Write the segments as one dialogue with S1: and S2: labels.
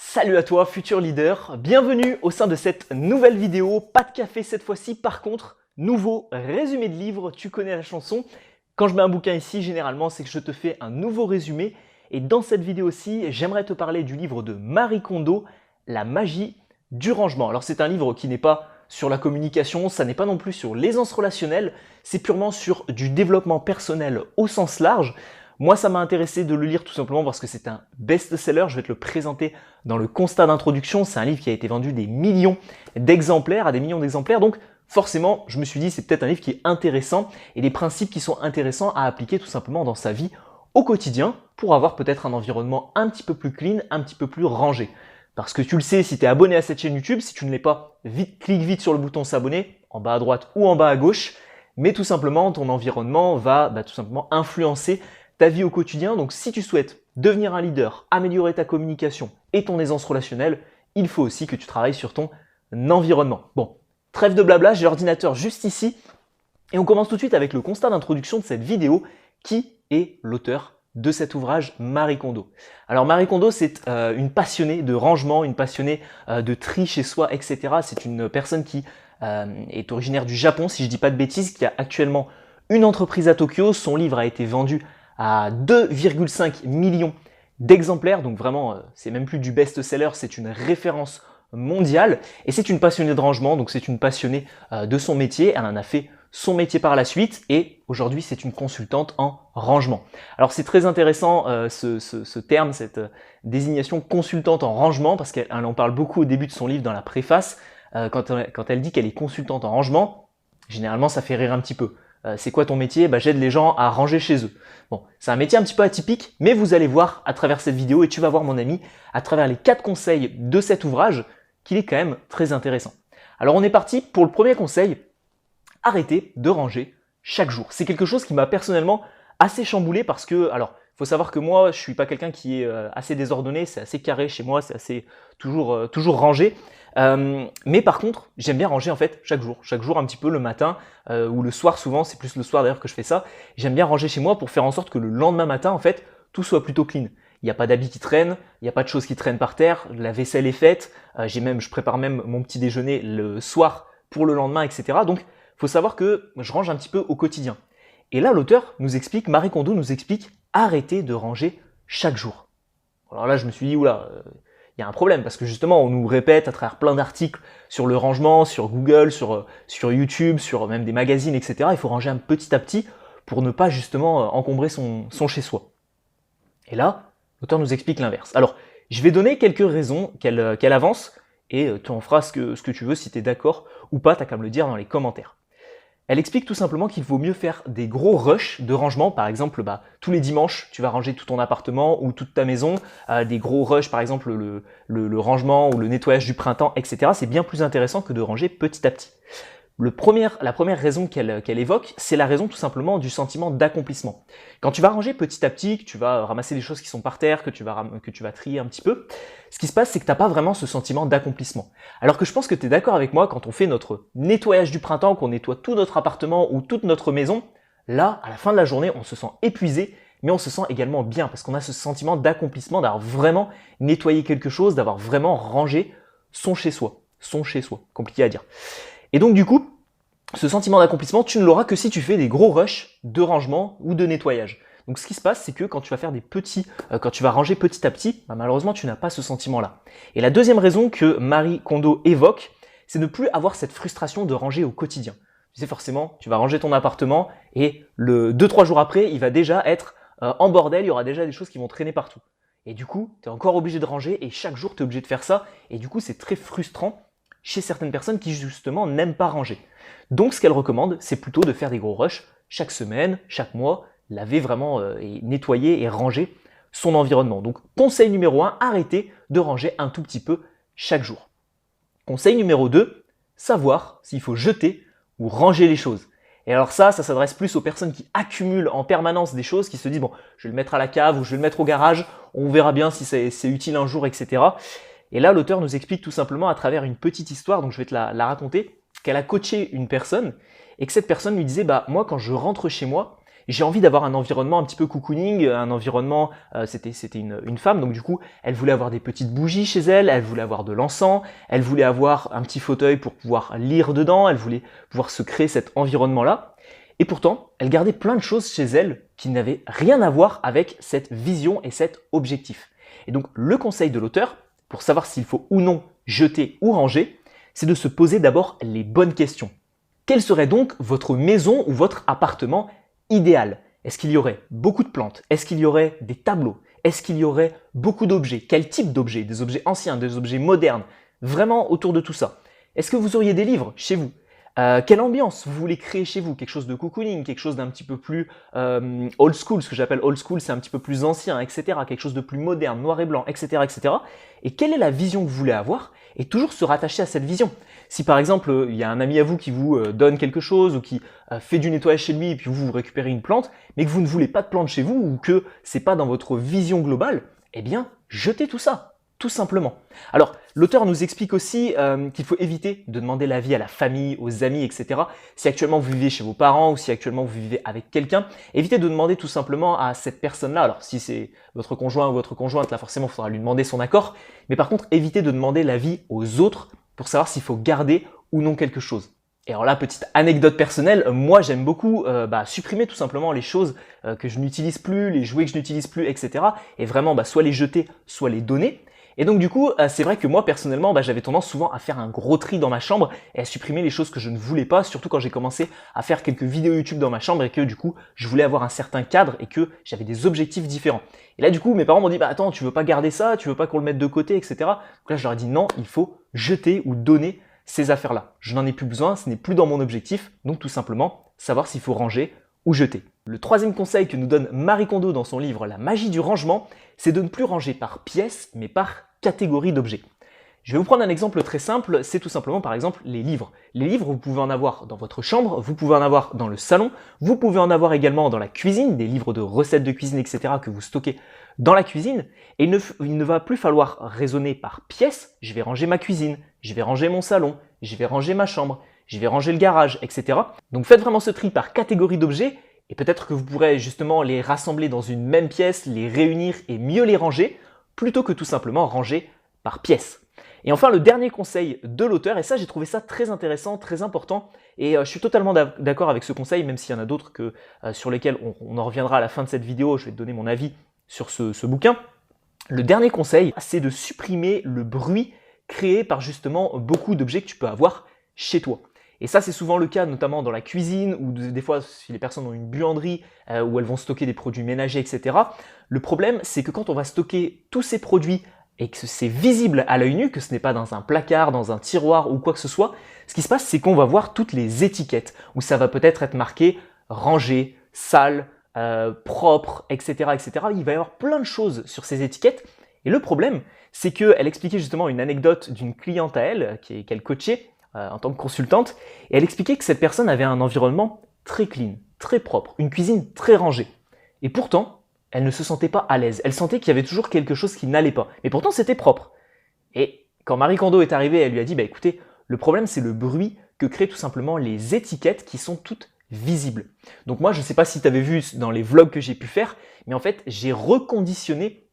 S1: Salut à toi, futur leader, bienvenue au sein de cette nouvelle vidéo. Pas de café cette fois-ci, par contre, nouveau résumé de livre, tu connais la chanson. Quand je mets un bouquin ici, généralement, c'est que je te fais un nouveau résumé. Et dans cette vidéo-ci, j'aimerais te parler du livre de Marie Kondo, La magie du rangement. Alors c'est un livre qui n'est pas sur la communication, ça n'est pas non plus sur l'aisance relationnelle, c'est purement sur du développement personnel au sens large. Moi, ça m'a intéressé de le lire tout simplement parce que c'est un best-seller. Je vais te le présenter dans le constat d'introduction. C'est un livre qui a été vendu des millions d'exemplaires, à des millions d'exemplaires. Donc, forcément, je me suis dit, c'est peut-être un livre qui est intéressant et des principes qui sont intéressants à appliquer tout simplement dans sa vie au quotidien pour avoir peut-être un environnement un petit peu plus clean, un petit peu plus rangé. Parce que tu le sais, si tu es abonné à cette chaîne YouTube, si tu ne l'es pas, clique vite sur le bouton s'abonner, en bas à droite ou en bas à gauche. Mais tout simplement, ton environnement va tout simplement influencer ta vie au quotidien. Donc si tu souhaites devenir un leader, améliorer ta communication et ton aisance relationnelle, il faut aussi que tu travailles sur ton environnement. Bon, trêve de blabla, j'ai l'ordinateur juste ici et on commence tout de suite avec le constat d'introduction de cette vidéo. Qui est l'auteur de cet ouvrage, Marie Kondo? Alors Marie Kondo, c'est une passionnée de rangement, une passionnée de tri chez soi, etc. C'est une personne qui est originaire du Japon, si je ne dis pas de bêtises, qui a actuellement une entreprise à Tokyo. Son livre a été vendu à 2,5 millions d'exemplaires, donc vraiment c'est même plus du best-seller, c'est une référence mondiale et c'est une passionnée de rangement, donc c'est une passionnée de son métier. Elle en a fait son métier par la suite et aujourd'hui c'est une consultante en rangement. Alors c'est très intéressant ce terme, cette désignation consultante en rangement, parce qu'elle en parle beaucoup au début de son livre dans la préface. Quand elle dit qu'elle est consultante en rangement, généralement ça fait rire un petit peu. C'est quoi ton métier? J'aide les gens à ranger chez eux. Bon, c'est un métier un petit peu atypique, mais vous allez voir à travers cette vidéo et tu vas voir, mon ami, à travers les 4 conseils de cet ouvrage, qu'il est quand même très intéressant. Alors on est parti pour le premier conseil, arrêtez de ranger chaque jour. C'est quelque chose qui m'a personnellement assez chamboulé parce que, alors, il faut savoir que moi, je suis pas quelqu'un qui est assez désordonné, c'est assez carré chez moi, c'est assez toujours rangé. Mais par contre, j'aime bien ranger en fait chaque jour un petit peu le matin ou le soir souvent, c'est plus le soir d'ailleurs que je fais ça. J'aime bien ranger chez moi pour faire en sorte que le lendemain matin en fait, tout soit plutôt clean. Il n'y a pas d'habits qui traînent, il n'y a pas de choses qui traînent par terre, la vaisselle est faite, je prépare même mon petit déjeuner le soir pour le lendemain, etc. Donc, il faut savoir que je range un petit peu au quotidien. Et là, l'auteur nous explique, Marie Kondo nous explique, arrêtez de ranger chaque jour. Alors là, je me suis dit, oula, il y a un problème parce que justement, on nous répète à travers plein d'articles sur le rangement, sur Google, sur YouTube, sur même des magazines, etc. Il faut ranger un petit à petit pour ne pas justement encombrer son chez-soi. Et là, l'auteur nous explique l'inverse. Alors, je vais donner quelques raisons qu'elle avance et tu en feras ce que tu veux, si tu es d'accord ou pas, tu n'as qu'à me le dire dans les commentaires. Elle explique tout simplement qu'il vaut mieux faire des gros rushs de rangement. Par exemple, tous les dimanches, tu vas ranger tout ton appartement ou toute ta maison. Des gros rushs, par exemple le rangement ou le nettoyage du printemps, etc. C'est bien plus intéressant que de ranger petit à petit. La première raison qu'elle évoque, c'est la raison tout simplement du sentiment d'accomplissement. Quand tu vas ranger petit à petit, que tu vas ramasser les choses qui sont par terre, que tu vas trier un petit peu, ce qui se passe, c'est que tu n'as pas vraiment ce sentiment d'accomplissement. Alors que je pense que tu es d'accord avec moi, quand on fait notre nettoyage du printemps, qu'on nettoie tout notre appartement ou toute notre maison, là, à la fin de la journée, on se sent épuisé, mais on se sent également bien, parce qu'on a ce sentiment d'accomplissement, d'avoir vraiment nettoyé quelque chose, d'avoir vraiment rangé son chez-soi. Son chez-soi, compliqué à dire. Et donc du coup, ce sentiment d'accomplissement, tu ne l'auras que si tu fais des gros rushs de rangement ou de nettoyage. Donc ce qui se passe, c'est que quand tu vas faire quand tu vas ranger petit à petit, malheureusement tu n'as pas ce sentiment-là. Et la deuxième raison que Marie Kondo évoque, c'est de ne plus avoir cette frustration de ranger au quotidien. Tu sais, forcément, tu vas ranger ton appartement et 2-3 jours après, il va déjà être en bordel, il y aura déjà des choses qui vont traîner partout. Et du coup, tu es encore obligé de ranger et chaque jour tu es obligé de faire ça. Et du coup, c'est très frustrant chez certaines personnes qui justement n'aiment pas ranger. Donc ce qu'elle recommande, c'est plutôt de faire des gros rushs chaque semaine, chaque mois, laver vraiment et nettoyer et ranger son environnement. Donc conseil numéro 1, arrêtez de ranger un tout petit peu chaque jour. Conseil numéro 2, savoir s'il faut jeter ou ranger les choses. Et alors ça s'adresse plus aux personnes qui accumulent en permanence des choses, qui se disent bon, je vais le mettre à la cave ou je vais le mettre au garage, on verra bien si c'est utile un jour, etc. Et là, l'auteur nous explique tout simplement à travers une petite histoire, donc je vais te la raconter, qu'elle a coaché une personne et que cette personne lui disait moi quand je rentre chez moi, j'ai envie d'avoir un environnement un petit peu cocooning, un environnement, c'était une femme, donc du coup, elle voulait avoir des petites bougies chez elle, elle voulait avoir de l'encens, elle voulait avoir un petit fauteuil pour pouvoir lire dedans, elle voulait pouvoir se créer cet environnement-là. Et pourtant, elle gardait plein de choses chez elle qui n'avaient rien à voir avec cette vision et cet objectif. Et donc, le conseil de l'auteur, pour savoir s'il faut ou non jeter ou ranger, c'est de se poser d'abord les bonnes questions. Quelle serait donc votre maison ou votre appartement idéal? Est-ce qu'il y aurait beaucoup de plantes? Est-ce qu'il y aurait des tableaux? Est-ce qu'il y aurait beaucoup d'objets? Quel type d'objets? Des objets anciens, des objets modernes? Vraiment autour de tout ça. Est-ce que vous auriez des livres chez vous? Quelle ambiance vous voulez créer chez vous? Quelque chose de cocooning, quelque chose d'un petit peu plus old school, ce que j'appelle old school, c'est un petit peu plus ancien, etc. Quelque chose de plus moderne, noir et blanc, etc., etc. Et quelle est la vision que vous voulez avoir? Et toujours se rattacher à cette vision. Si par exemple, il y a un ami à vous qui vous donne quelque chose ou qui fait du nettoyage chez lui et puis vous récupérez une plante, mais que vous ne voulez pas de plante chez vous ou que c'est pas dans votre vision globale, eh bien, jetez tout ça. Tout simplement. Alors, l'auteur nous explique aussi qu'il faut éviter de demander l'avis à la famille, aux amis, etc. Si actuellement vous vivez chez vos parents ou si actuellement vous vivez avec quelqu'un, évitez de demander tout simplement à cette personne-là. Alors, si c'est votre conjoint ou votre conjointe, là forcément, il faudra lui demander son accord. Mais par contre, évitez de demander l'avis aux autres pour savoir s'il faut garder ou non quelque chose. Et alors là, petite anecdote personnelle, moi j'aime beaucoup supprimer tout simplement les choses que je n'utilise plus, les jouets que je n'utilise plus, etc. Et vraiment soit les jeter, soit les donner. Et donc du coup, c'est vrai que moi personnellement, j'avais tendance souvent à faire un gros tri dans ma chambre et à supprimer les choses que je ne voulais pas, surtout quand j'ai commencé à faire quelques vidéos YouTube dans ma chambre et que du coup, je voulais avoir un certain cadre et que j'avais des objectifs différents. Et là du coup, mes parents m'ont dit, attends, tu veux pas garder ça, tu veux pas qu'on le mette de côté, etc. Donc là, je leur ai dit non, il faut jeter ou donner ces affaires-là. Je n'en ai plus besoin, ce n'est plus dans mon objectif, donc tout simplement, savoir s'il faut ranger ou jeter. Le troisième conseil que nous donne Marie Kondo dans son livre La magie du rangement, c'est de ne plus ranger par pièce, mais par catégorie d'objets. Je vais vous prendre un exemple très simple, c'est tout simplement par exemple les livres. Les livres, vous pouvez en avoir dans votre chambre, vous pouvez en avoir dans le salon, vous pouvez en avoir également dans la cuisine, des livres de recettes de cuisine, etc. que vous stockez dans la cuisine. Et il ne va plus falloir raisonner par pièce, je vais ranger ma cuisine, je vais ranger mon salon, je vais ranger ma chambre, je vais ranger le garage, etc. Donc faites vraiment ce tri par catégorie d'objets et peut-être que vous pourrez justement les rassembler dans une même pièce, les réunir et mieux les ranger, plutôt que tout simplement ranger par pièce. Et enfin, le dernier conseil de l'auteur, et ça j'ai trouvé ça très intéressant, très important, et je suis totalement d'accord avec ce conseil, même s'il y en a d'autres sur lesquels on en reviendra à la fin de cette vidéo, je vais te donner mon avis sur ce bouquin. Le dernier conseil, c'est de supprimer le bruit créé par justement beaucoup d'objets que tu peux avoir chez toi. Et ça, c'est souvent le cas, notamment dans la cuisine, ou des fois, si les personnes ont une buanderie où elles vont stocker des produits ménagers, etc. Le problème, c'est que quand on va stocker tous ces produits et que c'est visible à l'œil nu, que ce n'est pas dans un placard, dans un tiroir ou quoi que ce soit, ce qui se passe, c'est qu'on va voir toutes les étiquettes, où ça va peut-être être marqué rangé, sale, propre, etc., etc. Il va y avoir plein de choses sur ces étiquettes. Et le problème, c'est qu'elle expliquait justement une anecdote d'une cliente à elle, qu'elle coachait, en tant que consultante, et elle expliquait que cette personne avait un environnement très clean, très propre, une cuisine très rangée. Et pourtant, elle ne se sentait pas à l'aise. Elle sentait qu'il y avait toujours quelque chose qui n'allait pas. Mais pourtant, c'était propre. Et quand Marie Kondo est arrivée, elle lui a dit, écoutez, le problème, c'est le bruit que créent tout simplement les étiquettes qui sont toutes visibles. Donc moi, je ne sais pas si tu avais vu dans les vlogs que j'ai pu faire, mais en fait, j'ai reconditionné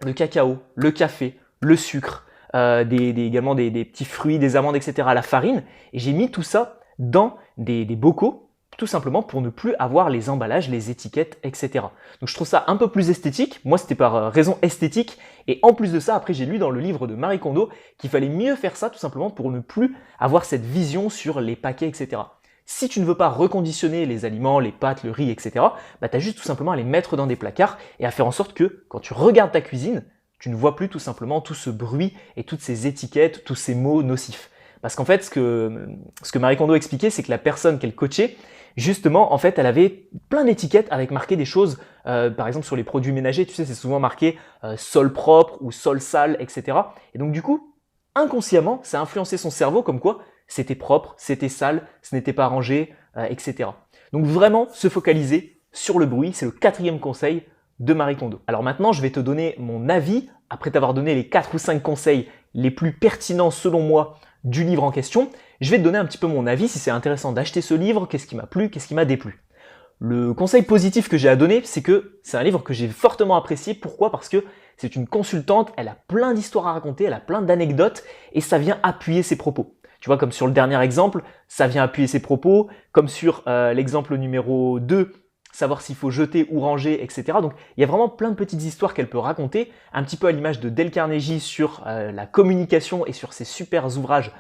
S1: le cacao, le café, le sucre, également des petits fruits, des amandes, etc., la farine. Et j'ai mis tout ça dans des bocaux, tout simplement pour ne plus avoir les emballages, les étiquettes, etc. Donc je trouve ça un peu plus esthétique. Moi, c'était par raison esthétique. Et en plus de ça, après, j'ai lu dans le livre de Marie Kondo qu'il fallait mieux faire ça tout simplement pour ne plus avoir cette vision sur les paquets, etc. Si tu ne veux pas reconditionner les aliments, les pâtes, le riz, etc., tu as juste tout simplement à les mettre dans des placards et à faire en sorte que quand tu regardes ta cuisine, tu ne vois plus tout simplement tout ce bruit et toutes ces étiquettes, tous ces mots nocifs. Parce qu'en fait, ce que Marie Kondo expliquait, c'est que la personne qu'elle coachait, justement, en fait, elle avait plein d'étiquettes avec marqué des choses, par exemple sur les produits ménagers, tu sais, c'est souvent marqué sol propre ou sol sale, etc. Et donc du coup, inconsciemment, ça a influencé son cerveau comme quoi c'était propre, c'était sale, ce n'était pas rangé, etc. Donc vraiment, se focaliser sur le bruit, c'est le 4e conseil de Marie Kondo. Alors maintenant, je vais te donner mon avis, après t'avoir donné les 4 ou 5 conseils les plus pertinents selon moi du livre en question. Je vais te donner un petit peu mon avis, si c'est intéressant d'acheter ce livre, qu'est-ce qui m'a plu, qu'est-ce qui m'a déplu. Le conseil positif que j'ai à donner, c'est que c'est un livre que j'ai fortement apprécié. Pourquoi? Parce que c'est une consultante, elle a plein d'histoires à raconter, elle a plein d'anecdotes et ça vient appuyer ses propos. Tu vois, comme sur le dernier exemple, ça vient appuyer ses propos, comme sur l'exemple numéro 2, savoir s'il faut jeter ou ranger, etc. Donc il y a vraiment plein de petites histoires qu'elle peut raconter, un petit peu à l'image de Dale Carnegie sur la communication et sur ses super ouvrages,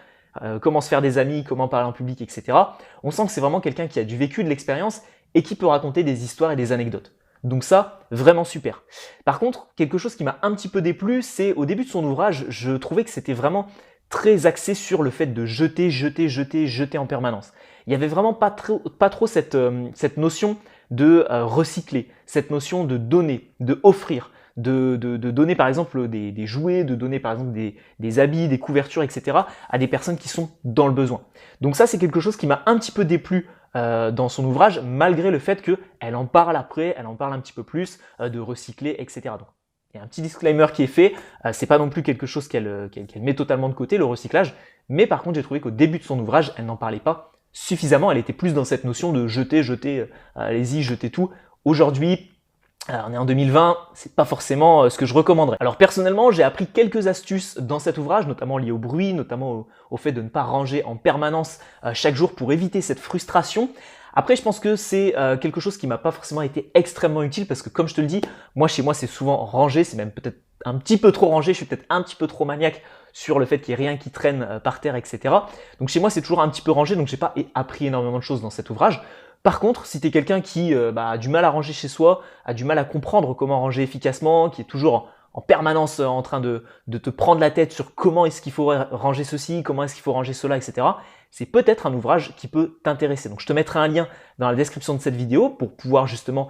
S1: comment se faire des amis, comment parler en public, etc. On sent que c'est vraiment quelqu'un qui a du vécu, de l'expérience et qui peut raconter des histoires et des anecdotes. Donc ça, vraiment super. Par contre, quelque chose qui m'a un petit peu déplu, c'est au début de son ouvrage, je trouvais que c'était vraiment très axé sur le fait de jeter, jeter, jeter, jeter en permanence. Il n'y avait vraiment pas trop cette notion de recycler, cette notion de donner, de offrir, de donner par exemple des jouets, de donner par exemple des habits, des couvertures, etc. à des personnes qui sont dans le besoin. Donc ça, c'est quelque chose qui m'a un petit peu déplu dans son ouvrage, malgré le fait qu'elle en parle après, elle en parle un petit peu plus, de recycler, etc. Donc, il y a un petit disclaimer qui est fait, c'est pas non plus quelque chose qu'elle met totalement de côté, le recyclage, mais par contre j'ai trouvé qu'au début de son ouvrage, elle n'en parlait pas suffisamment, elle était plus dans cette notion de jeter, jeter, allez-y, jetez tout. Aujourd'hui, on est en 2020, c'est pas forcément ce que je recommanderais. Alors personnellement, j'ai appris quelques astuces dans cet ouvrage, notamment liées au bruit, notamment au fait de ne pas ranger en permanence chaque jour pour éviter cette frustration. Après, je pense que c'est quelque chose qui m'a pas forcément été extrêmement utile parce que comme je te le dis, moi chez moi c'est souvent rangé, c'est même peut-être un petit peu trop rangé, je suis peut-être un petit peu trop maniaque sur le fait qu'il n'y ait rien qui traîne par terre, etc. Donc chez moi c'est toujours un petit peu rangé, donc j'ai pas appris énormément de choses dans cet ouvrage. Par contre, si tu es quelqu'un qui a du mal à ranger chez soi, a du mal à comprendre comment ranger efficacement, qui est toujours en permanence en train de te prendre la tête sur comment est-ce qu'il faut ranger ceci, comment est-ce qu'il faut ranger cela, etc., c'est peut-être un ouvrage qui peut t'intéresser. Donc je te mettrai un lien dans la description de cette vidéo pour pouvoir justement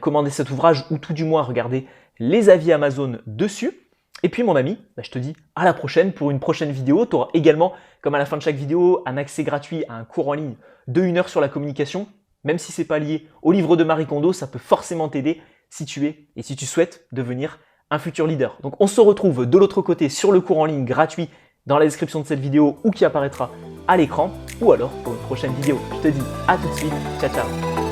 S1: commander cet ouvrage ou tout du moins regarder les avis Amazon dessus. Et puis mon ami, je te dis à la prochaine pour une prochaine vidéo. Tu auras également, comme à la fin de chaque vidéo, un accès gratuit à un cours en ligne de 1 heure sur la communication. Même si ce n'est pas lié au livre de Marie Kondo, ça peut forcément t'aider si tu es et si tu souhaites devenir un futur leader. Donc on se retrouve de l'autre côté sur le cours en ligne gratuit dans la description de cette vidéo ou qui apparaîtra à l'écran ou alors pour une prochaine vidéo. Je te dis à tout de suite, ciao ciao.